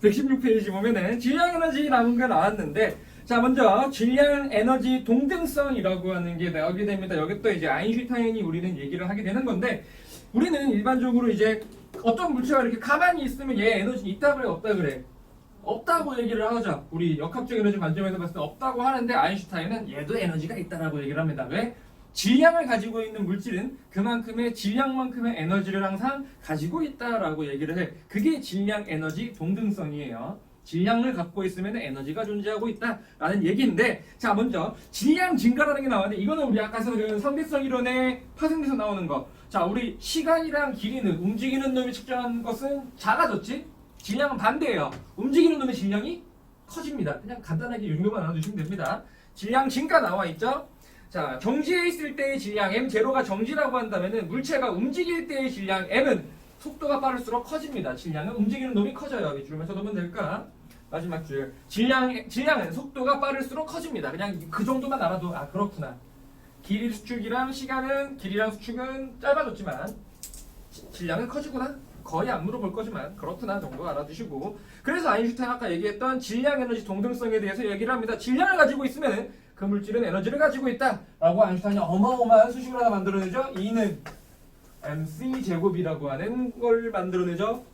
116페이지 보면은 질량 에너지 남은 거 나왔는데, 자 먼저 질량 에너지 동등성이라고 하는 게 나오게 됩니다. 여기 또 이제 아인슈타인이 우리는 얘기를 하게 되는 건데, 우리는 일반적으로 이제 어떤 물체가 이렇게 가만히 있으면 얘 에너지 있다 그래 없다 그래? 없다고 얘기를 하자. 우리 역학적 에너지 관점에서 봤을 때 없다고 하는데, 아인슈타인은 얘도 에너지가 있다라고 얘기를 합니다. 왜? 질량을 가지고 있는 물질은 그만큼의 질량만큼의 에너지를 항상 가지고 있다라고 얘기를 해. 그게 질량 에너지 동등성이에요. 질량을 갖고 있으면 에너지가 존재하고 있다라는 얘기인데, 자 먼저 질량 증가라는 게 나왔는데, 이거는 우리 아까서 그 상대성 이론의 파생돼서 나오는 거. 자 우리 시간이랑 길이는, 움직이는 놈이 측정한 것은 작아졌지? 질량은 반대예요. 움직이는 놈의 질량이 커집니다. 그냥 간단하게 유명만 알아두시면 됩니다. 질량 증가 나와 있죠? 자, 정지해 있을 때의 질량 m0가 정지라고 한다면은 물체가 움직일 때의 질량 m은 속도가 빠를수록 커집니다. 질량은 움직이는 놈이 커져요. 이 줄만 써두면 될까? 마지막 줄. 질량은 속도가 빠를수록 커집니다. 그냥 그 정도만 알아도 아 그렇구나. 길이 수축이랑 시간은, 길이랑 수축은 짧아졌지만 질량은 커지구나. 거의 안 물어볼 거지만 그렇구나 정도 알아두시고, 그래서 아인슈타인 아까 얘기했던 질량 에너지 동등성에 대해서 얘기를 합니다. 질량을 가지고 있으면 그 물질은 에너지를 가지고 있다라고 아인슈타인이 어마어마한 수식을 하나 만들어내죠. E는 mc 제곱이라고 하는 걸 만들어내죠.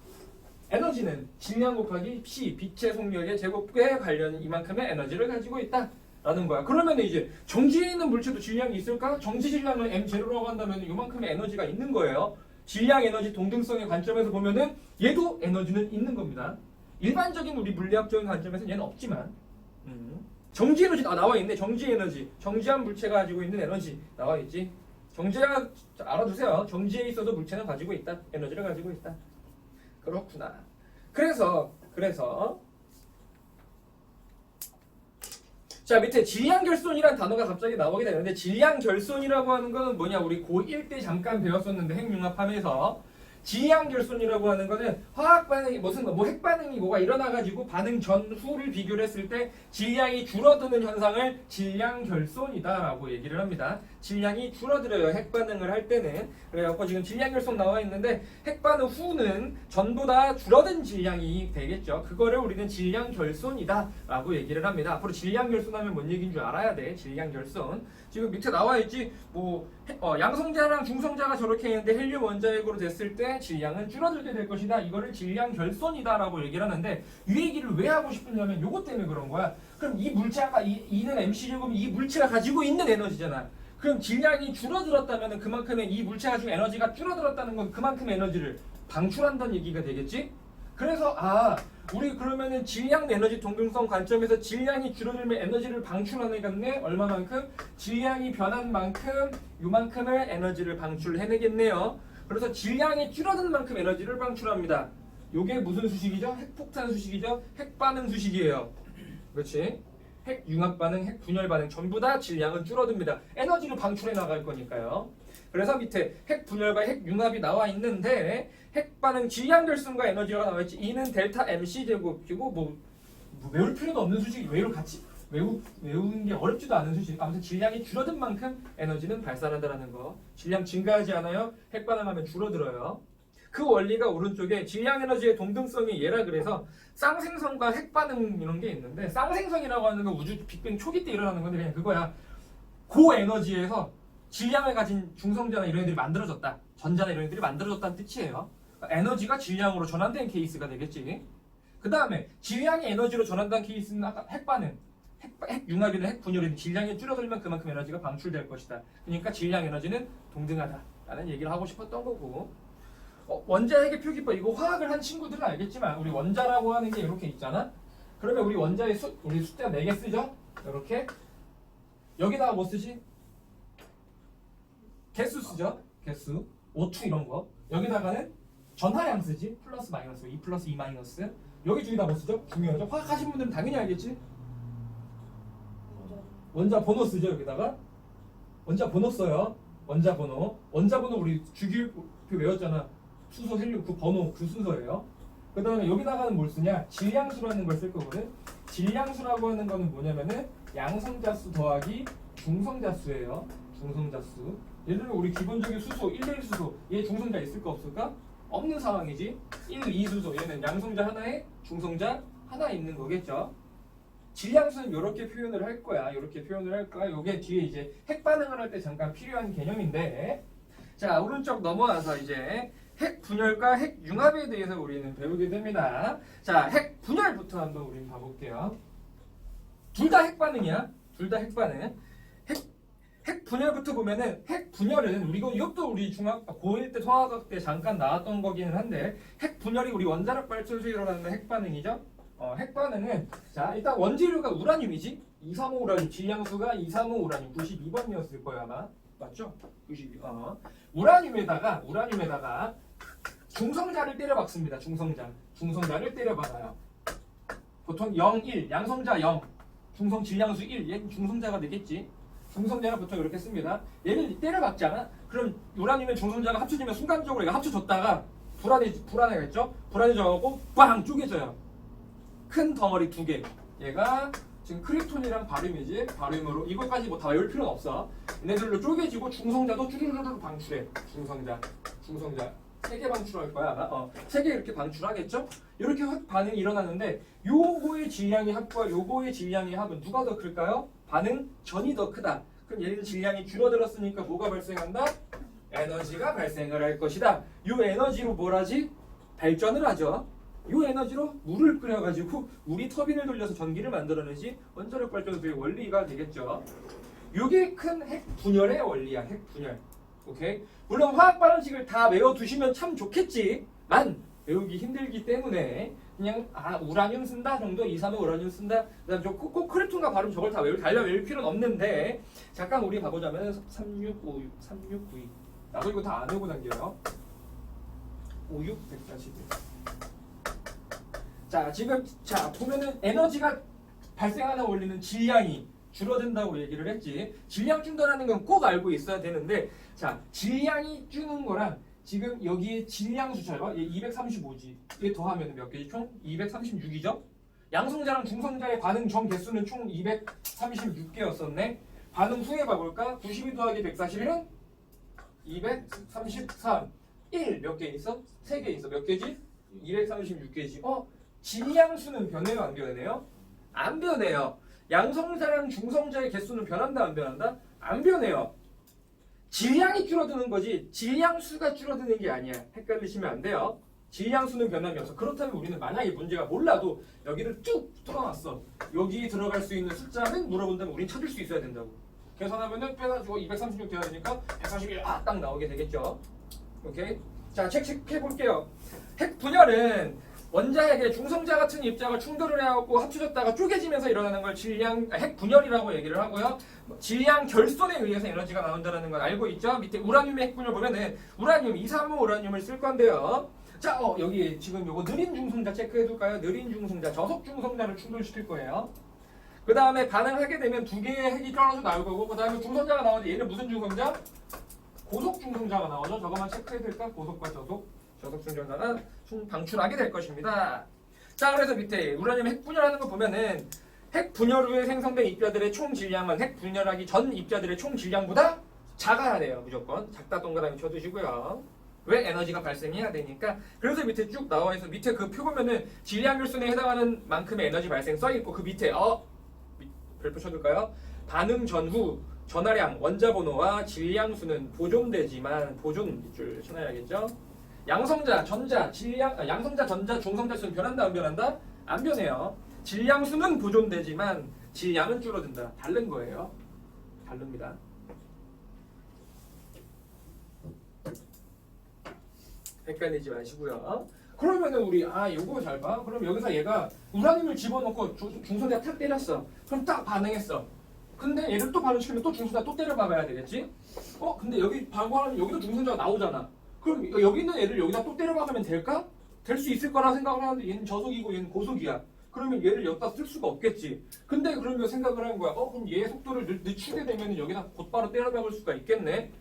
에너지는 질량 곱하기 p, 빛의 속력의 제곱에 관련 이만큼의 에너지를 가지고 있다라는 거야. 그러면 이제 정지해 있는 물체도 질량이 있을까? 정지 질량을 m0라고 한다면 이만큼의 에너지가 있는 거예요. 질량 에너지 동등성의 관점에서 보면은 얘도 에너지는 있는 겁니다. 일반적인 우리 물리학적인 관점에서는 얘는 없지만, 정지 에너지 나와 있네. 정지 에너지, 정지한 물체가 가지고 있는 에너지 나와 있지. 정지가 알아두세요. 정지에 있어도 물체는 가지고 있다. 에너지를 가지고 있다. 그렇구나. 그래서 자 밑에 질량결손이라는 단어가 갑자기 나오게 되는데, 질량결손이라고 하는 거는 뭐냐? 우리 고1 때 잠깐 배웠었는데, 핵융합하면서 질량결손이라고 하는 거는 화학 반응이 핵 반응이 뭐가 일어나가지고 반응 전후를 비교를 했을 때 질량이 줄어드는 현상을 질량결손이다라고 얘기를 합니다. 질량이 줄어들어요. 핵 반응을 할 때는. 그래갖고 지금 질량결손 나와 있는데, 핵 반응 후는 전보다 줄어든 질량이 되겠죠. 그거를 우리는 질량결손이다라고 얘기를 합니다. 앞으로 질량결손하면 뭔 얘기인 줄 알아야 돼. 질량결손. 지금 밑에 나와 있지. 양성자랑 중성자가 저렇게 있는데 헬륨 원자핵으로 됐을 때 질량은 줄어들게 될 것이다. 이거를 질량결손이다라고 얘기를 하는데, 이 얘기를 왜 하고 싶으냐면 요것 때문에 그런 거야. 그럼 이 물체가 E는 mc제곱이 이 물체가 가지고 있는 에너지잖아. 그럼 질량이 줄어들었다면 그만큼의 이 물체가 가지고 에너지가 줄어들었다는 건 그만큼 에너지를 방출한다는 얘기가 되겠지? 그래서 우리 그러면은 질량 에너지 동등성 관점에서 질량이 줄어들면 에너지를 방출하는 건데, 얼마만큼? 질량이 변한 만큼 요만큼의 에너지를 방출해내겠네요. 그래서 질량이 줄어든 만큼 에너지를 방출합니다. 요게 무슨 수식이죠? 핵폭탄 수식이죠? 핵반응 수식이에요. 그렇지? 핵융합 반응, 핵분열 반응 전부 다 질량은 줄어듭니다. 에너지를 방출해 나갈 거니까요. 그래서 밑에 핵분열과 핵융합이 나와 있는데, 핵반응 질량결손과 에너지가 나와 있지. E는 델타 mc 제곱이고 외울 필요도 없는 수식, 외우는 게 어렵지도 않은 수식. 아무튼 질량이 줄어든 만큼 에너지는 발산한다는 거. 질량 증가하지 않아요. 핵반응하면 줄어들어요. 그 원리가 오른쪽에 질량 에너지의 동등성이 얘라 그래서 쌍생성과 핵반응 이런 게 있는데, 쌍생성이라고 하는 건 우주 빅뱅 초기 때 일어나는 건데 그냥 그거야. 고에너지에서 질량을 가진 중성자나 이런 애들이 만들어졌다. 전자나 이런 애들이 만들어졌다는 뜻이에요. 그러니까 에너지가 질량으로 전환된 케이스가 되겠지. 그 다음에 질량이 에너지로 전환된 케이스는 아까 핵반응, 핵융합이나 핵분열이든 질량이 줄어들면 그만큼 에너지가 방출될 것이다. 그러니까 질량 에너지는 동등하다라는 얘기를 하고 싶었던 거고, 원자핵의 표기법, 이거 화학을 한 친구들은 알겠지만 우리 원자라고 하는 게 이렇게 있잖아. 그러면 우리 원자의 우리 숫자 4개 쓰죠. 이렇게 여기다가 뭐 쓰지? 개수 쓰죠. 개수, O2 이런 거. 여기다가는 전하량 쓰지. 플러스 마이너스, 2 플러스 2 마이너스. 여기 중에다 뭐 쓰죠? 중요하죠. 화학 하신 분들은 당연히 알겠지. 원자 번호 쓰죠. 여기다가 원자 번호 써요. 원자 번호 우리 주기율표 외웠잖아. 수소, 헬륨 그 번호 그 순서예요. 그 다음에 여기다가는 뭘 쓰냐? 질량수라는 걸 쓸 거거든. 질량수라고 하는 거는 뭐냐면은 양성자수 더하기 중성자수예요. 중성자수. 예를 들면 우리 기본적인 수소 1대1 수소, 얘 중성자 있을까 없을까? 없는 상황이지. 1, 2수소 얘는 양성자 하나에 중성자 하나 있는 거겠죠. 질량수는 이렇게 표현을 할 거야. 이렇게 표현을 할 거야. 요게 뒤에 이제 핵 반응을 할 때 잠깐 필요한 개념인데, 자 오른쪽 넘어와서 이제 핵 분열과 핵 융합에 대해서 우리는 배우게 됩니다. 자, 핵 분열부터 한번 우리 봐볼게요. 둘 다 핵 반응이야. 둘 다 핵 반응. 핵 분열부터 보면은 핵 분열은 이것도 우리 고1 때 성화학 때 잠깐 나왔던 거기는 한데, 핵 분열이 우리 원자력 발전소에 일어나는 핵 반응이죠. 핵 반응은 자 일단 원재료가 우라늄이지. 235 우라늄 질량수가 235 우라늄 92번이었을 거야 아마. 맞죠? 92. 우라늄에다가 중성자를 때려 박습니다. 중성자를 때려 박아요. 보통 0, 1, 양성자 0, 중성 질량수 1. 얘는 중성자가 되겠지. 중성자는 보통 이렇게 씁니다. 얘를 때려 박잖아. 그럼 우라늄의 중성자가 합쳐지면 순간적으로 얘가 합쳐졌다가 불안해겠죠? 불안해져갖고 빵 쪼개져요. 큰 덩어리 두 개. 얘가 지금 크립톤이랑 바륨이지. 바륨으로 이것까지 뭐 다 외울 필요는 없어. 얘네들로 쪼개지고 중성자도 쭈르르르 방출해. 중성자 세 개 방출할 거야 아마. 세 개 이렇게 방출하겠죠? 이렇게 반응이 일어나는데 요거의 질량의 합과 요거의 질량의 합은 누가 더 클까요? 반응 전이 더 크다. 그럼 얘는 질량이 줄어들었으니까 뭐가 발생한다? 에너지가 발생을 할 것이다. 요 에너지로 뭘 하지? 발전을 하죠. 이 에너지로 물을 끓여가지고 물이 터빈을 돌려서 전기를 만들어내지 원자력 발전소의 원리가 되겠죠. 이게 큰 핵 분열의 원리야. 핵 분열. 오케이. 물론 화학 반응식을 다 외워두시면 참 좋겠지만 외우기 힘들기 때문에 그냥 우라늄 쓴다 정도, 235 우라늄 쓴다. 그다음 꼭 크립톤과 바륨 저걸 다 외울 필요는 없는데, 잠깐 우리 가보자면 3656, 3692. 나도 이거 다 안 외우고 당겨요. 56, 141. 자, 지금 보면은 에너지가 발생하는 원리는 질량이 줄어든다고 얘기를 했지. 질량 준다는 건 꼭 알고 있어야 되는데, 자, 질량이 주는 거랑 지금 여기에 질량 수차가 얘 235지. 얘 더하면 몇 개지? 총 236이죠? 양성자랑 중성자의 반응 전 개수는 총 236개였었네. 반응 후에 봐볼까? 92 더하기 141은 233. 1 몇 개 있어? 3개 있어. 몇 개지? 236개지. 질량수는 변해요, 안 변해요? 안 변해요. 양성자랑 중성자의 개수는 변한다, 안 변한다? 안 변해요. 질량이 줄어드는 거지 질량수가 줄어드는 게 아니야. 헷갈리시면 안 돼요. 질량수는 변함이 없어. 그렇다면 우리는 만약에 문제가 몰라도 여기를 쭉 뚫어놨어. 여기 들어갈 수 있는 숫자는 물어본다면 우린 찾을 수 있어야 된다고. 계산하면은 빼가지고 236 돼야 되니까 141 딱 나오게 되겠죠. 오케이? 자, 체크해볼게요. 핵 분열은 원자에게 중성자 같은 입자가 충돌을 해갖고 합쳐졌다가 쪼개지면서 일어나는 걸 핵 분열이라고 얘기를 하고요. 질량 결손에 의해서 에너지가 나온다는 걸 알고 있죠. 밑에 우라늄의 핵 분열 보면은 우라늄 235 우라늄을 쓸 건데요. 자, 여기 지금 요거 느린 중성자 체크해둘까요? 느린 중성자, 저속 중성자를 충돌시킬 거예요. 그 다음에 반응하게 되면 두 개의 핵이 떨어져 나올 거고, 그 다음에 중성자가 나오는데 얘는 무슨 중성자? 고속 중성자가 나오죠. 저거만 체크해둘까? 고속과 저속. 저속 중성자가 방출하게 될 것입니다. 자, 그래서 밑에 우라늄 핵 분열하는 거 보면은 핵 분열 후에 생성된 입자들의 총 질량은 핵 분열하기 전 입자들의 총 질량보다 작아야 돼요. 무조건 작다 동그라미 쳐두시고요. 왜? 에너지가 발생해야 되니까. 그래서 밑에 쭉 나와 있어. 밑에 그 표 보면은 질량 결손에 해당하는 만큼의 에너지 발생 써 있고, 그 밑에 별표 쳐둘까요? 반응 전후 전하량 원자 번호와 질량수는 보존되지만 보존 밑줄 쳐놔야겠죠. 양성자, 전자, 양성자, 전자, 중성자 수는 변한다, 안 변한다? 안 변해요. 질량수는 보존되지만 질량은 줄어든다. 다른 거예요. 다릅니다. 헷갈리지 마시고요. 그러면은 우리 요거 잘 봐. 그럼 여기서 얘가 우라늄을 집어넣고 중성자 탁 때렸어. 그럼 딱 반응했어. 근데 얘를 또 반응시키면 또 중성자 또 때려 박아야 되겠지? 근데 여기 방어하면 여기도 중성자가 나오잖아. 그럼 여기 있는 애를 여기다 또 때려 박으면 될까? 될 수 있을 거라 생각을 하는데 얘는 저속이고 얘는 고속이야. 그러면 얘를 여기다 쓸 수가 없겠지. 근데 그러면 생각을 한 거야. 그럼 얘의 속도를 늦추게 되면 여기다 곧바로 때려 박을 수가 있겠네.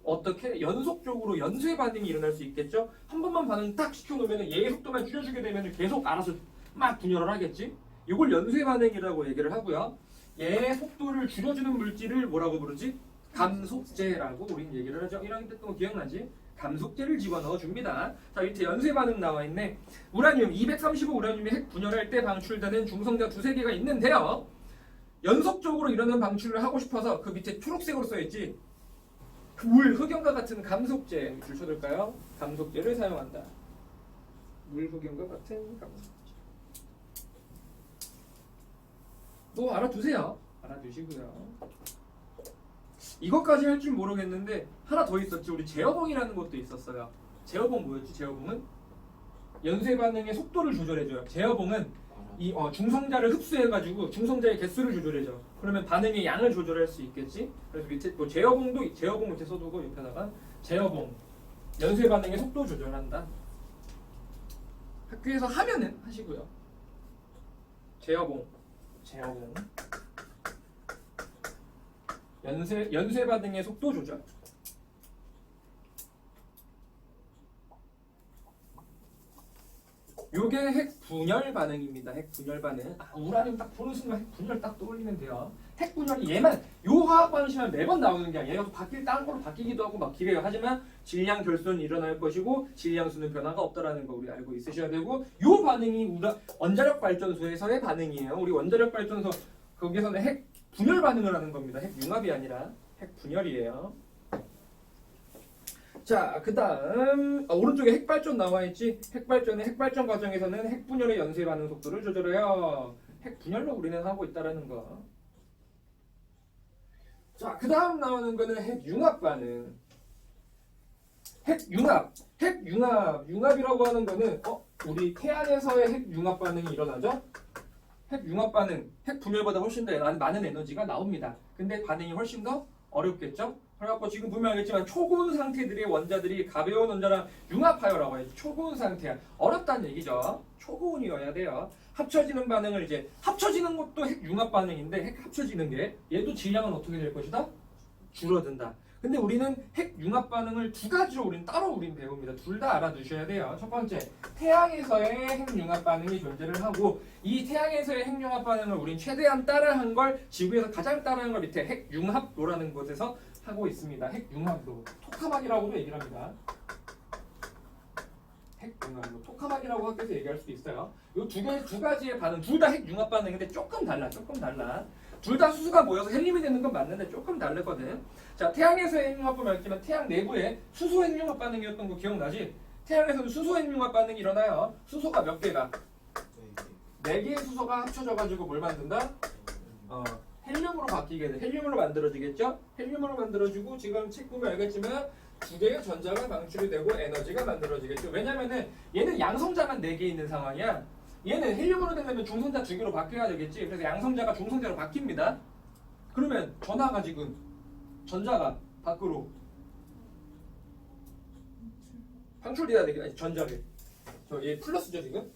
어떻게? 연속적으로 연쇄 반응이 일어날 수 있겠죠? 한 번만 반응 딱 시켜놓으면 얘의 속도만 줄여주게 되면 계속 알아서 막 분열을 하겠지? 이걸 연쇄 반응이라고 얘기를 하고요. 얘의 속도를 줄여주는 물질을 뭐라고 부르지? 감속제라고 우린 얘기를 하죠. 1학년 때 또 기억나지? 감속제를 집어넣어 줍니다. 자, 밑에 연쇄 반응 나와 있네. 우라늄 235 우라늄이 핵 분열할 때 방출되는 중성자 두세 개가 있는데요. 연속적으로 이러는 방출을 하고 싶어서 그 밑에 초록색으로 써있지. 물, 흑연과 같은 감속제 줄 쳐둘까요? 감속제를 사용한다. 물, 흑연과 같은 감속제. 또 알아두세요. 알아두시고요. 이것까지 할 줄 모르겠는데 하나 더 있었지. 우리 제어봉이라는 것도 있었어요. 제어봉 뭐였지? 제어봉은 연쇄 반응의 속도를 조절해줘요. 제어봉은 이 중성자를 흡수해가지고 중성자의 개수를 조절해줘. 그러면 반응의 양을 조절할 수 있겠지. 그래서 밑에 뭐 제어봉 밑에 써두고 옆에다가 제어봉 연쇄 반응의 속도 조절한다. 학교에서 하면은 하시고요. 제어봉 연쇄 반응의 속도 조절. 요게 핵 분열 반응입니다. 핵 분열 반응. 우라늄 딱 보는 순간 핵 분열 딱 떠올리면 돼요. 핵 분열이 얘만 요 화학 반응식만 매번 나오는 게 아니라 얘가 딴 걸로 바뀌기도 하고 막 기래요. 하지만 질량 결손이 일어날 것이고 질량수는 변화가 없다라는 거 우리 알고 있으셔야 되고, 요 반응이 원자력 발전소에서의 반응이에요. 우리 원자력 발전소 거기서는 핵 분열 반응을 하는 겁니다. 핵 융합이 아니라 핵 분열이에요. 자, 그 다음 오른쪽에 핵발전 나와있지. 핵발전 과정에서는 핵분열의 연쇄 반응 속도를 조절해요. 핵분열로 우리는 하고 있다라는 거. 자, 그 다음 나오는 거는 핵융합 반응. 융합이라고 하는 거는 우리 태양에서의 핵융합 반응이 일어나죠. 핵융합 반응, 핵분열보다 훨씬 더 많은 에너지가 나옵니다. 근데 반응이 훨씬 더 어렵겠죠? 그래갖고 지금 보면 알겠지만 초고온 상태들의 원자들이 가벼운 원자랑 융합하여라고 해요. 초고온 상태야. 어렵다는 얘기죠. 초고온이어야 돼요. 합쳐지는 반응을 이제 합쳐지는 것도 핵융합 반응인데 핵 합쳐지는 게 얘도 질량은 어떻게 될 것이다? 줄어든다. 근데 우리는 핵융합 반응을 두 가지로 우리는 따로 배웁니다. 둘 다 알아두셔야 돼요. 첫 번째, 태양에서의 핵융합 반응이 존재를 하고, 이 태양에서의 핵융합 반응을 우린 최대한 따라한 걸 지구에서 가장 따라한 걸 밑에 핵융합로라는 곳에서 하고 있습니다. 핵융합로, 토카막이라고도 얘기를 합니다. 핵융합로, 토카막이라고 학교에서 얘기할 수도 있어요. 이 두 가지의 반응, 둘 다 핵융합 반응인데 조금 달라. 둘 다 수소가 모여서 헬륨이 되는 건 맞는데 조금 다르거든. 자, 태양에서의 핵융합 반응을 했지만 태양 내부에 수소 핵융합 반응이었던 거 기억나지? 태양에서는 수소 핵융합 반응이 일어나요. 수소가 몇 개가? 4개의 수소가 합쳐져가지고 뭘 만든다? 헬륨으로 바뀌게 돼. 헬륨으로 만들어지겠죠? 헬륨으로 만들어지고 지금 책 보면 알겠지만 2개의 전자가 방출이 되고 에너지가 만들어지겠죠. 왜냐면은 얘는 양성자만 4개 있는 상황이야. 얘는 헬륨으로 되려면 중성자 2개로 바뀌어야 되겠지. 그래서 양성자가 중성자로 바뀝니다. 그러면 전하가 지금 전자가 밖으로 방출돼야 되겠다. 아니, 전자를. 얘 플러스죠 지금?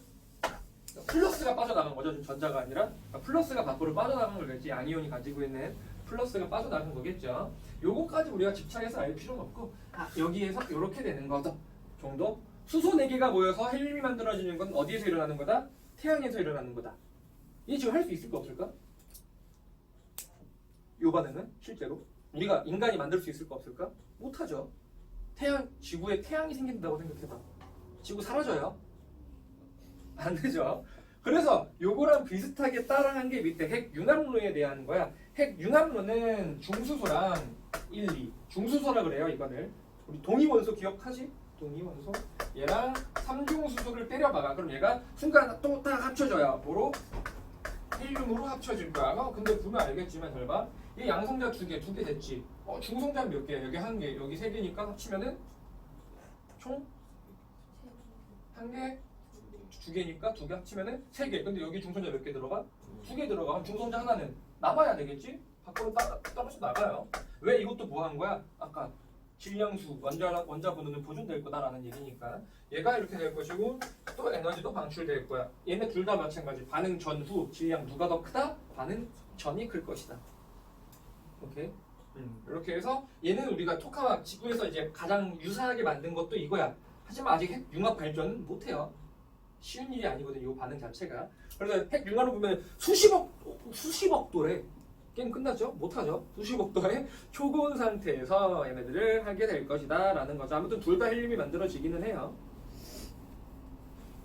플러스가 빠져나간 거죠. 지금 전자가 아니라. 그러니까 플러스가 밖으로 빠져나간 거겠지. 양이온이 가지고 있는 플러스가 빠져나간 거겠죠. 요거까지 우리가 집착해서 알 필요는 없고, 여기에서 이렇게 되는 거죠. 정도? 수소 4개가 모여서 헬륨이 만들어지는 건 어디에서 일어나는 거다? 태양에서 일어나는 거다. 이게 지금 할 수 있을까 없을까? 요 반응은 실제로 우리가 인간이 만들 수 있을까 없을까? 못하죠. 지구에 태양이 생긴다고 생각해봐. 지구 사라져요? 안 되죠. 그래서 요거랑 비슷하게 따라한 게 밑에 핵융합로에 대한 거야. 핵융합로는 중수소랑 1, 2 중수소라 그래요. 이거를 우리 동위원소 기억하지? 동위원소. 얘랑 3중수소를 때려박아. 그럼 얘가 순간 또 딱 합쳐져요. 뭐로? 헬륨으로 합쳐질 거야. 근데 보면 알겠지만 잘 봐. 얘 양성자 2개 됐지. 중성자 몇 개? 여기 1개, 여기 3개니까 합치면은 총 1개, 2개니까 2개 합치면은 3개. 근데 여기 중성자 몇 개 들어가? 2개 들어가. 그럼 중성자 하나는 남아야 되겠지? 밖으로 떨어져 나가요. 왜 이것도 뭐 한 거야? 아까 질량수, 원자 번호는 보존될 거다라는 얘기니까 얘가 이렇게 될 것이고 또 에너지도 방출될 거야. 얘네 둘 다 마찬가지. 반응 전후 질량 누가 더 크다? 반응 전이 클 것이다. 오케이? 이렇게 해서 얘는 우리가 토카막 지구에서 이제 가장 유사하게 만든 것도 이거야. 하지만 아직 핵융합 발전은 못해요. 쉬운 일이 아니거든. 이 반응 자체가. 그래서 핵융합을 보면 수십억 도래. 게임 끝났죠? 못하죠. 95도의 초고온 상태에서 얘네들을 하게 될 것이다 라는 거죠. 아무튼 둘 다 헬륨이 만들어지기는 해요.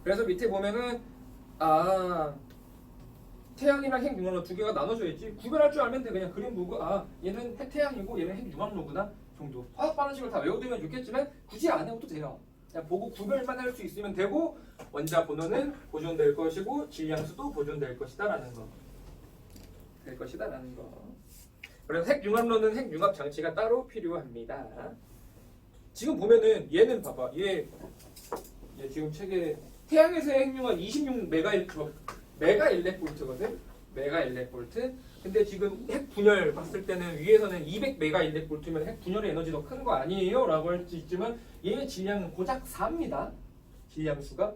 그래서 밑에 보면은 태양이랑 핵융합로 두 개가 나눠져 있지. 구별할 줄 알면 돼. 그냥 그림 보고 얘는 핵태양이고 얘는 핵융합로구나 정도. 화학 반응식을 다 외워두면 좋겠지만 굳이 안 해도 돼요. 그냥 보고 구별만 할 수 있으면 되고 원자 번호는 보존될 것이고 질량수도 보존될 것이다 라는 거. 될 것이다 라는 거. 그래서 핵융합로는 핵융합 장치가 따로 필요합니다. 지금 보면은 얘는 봐봐. 얘 지금 책에 태양에서의 핵융합 26메가일렉볼트거든. 메가일렉볼트. 근데 지금 핵 분열 봤을 때는 위에서는 200메가일렉볼트면 핵 분열의 에너지 더 큰 거 아니에요? 라고 할 수 있지만 얘의 질량은 고작 4입니다. 질량수가.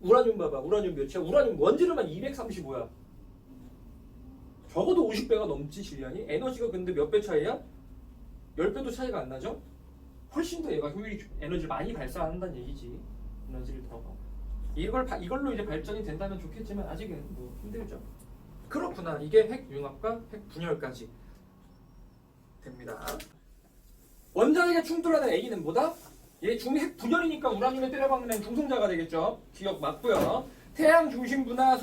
우라늄 봐봐. 우라늄 몇이야? 우라늄 원자로만 235야. 적어도 50배가 넘지 질량이. 에너지가 근데 몇 배 차이야? 10배도 차이가 안 나죠? 훨씬 더 얘가 에너지를 많이 발산한다는 얘기지. 에너지를 더. 이걸로 이제 발전이 된다면 좋겠지만 아직은 뭐 힘들죠. 그렇구나. 이게 핵융합과 핵분열까지 됩니다. 원자핵에 충돌하는 A는 뭐다? 얘 핵분열이니까 우라늄에 때려박는 중성자가 되겠죠. 기억 맞고요. 태양 중심부나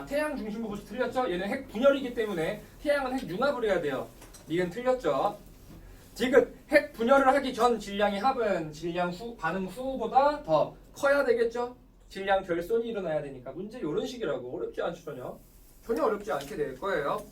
태양 중심부 보시 틀렸죠? 얘는 핵분열이기 때문에 태양은 핵융합을 해야 돼요. 이건 틀렸죠. 지금 핵분열을 하기 전 질량의 합은 질량 반응 후보다 더 커야 되겠죠? 질량 결손이 일어나야 되니까 문제 이런 식이라고. 어렵지 않죠 전혀. 전혀 어렵지 않게 될 거예요.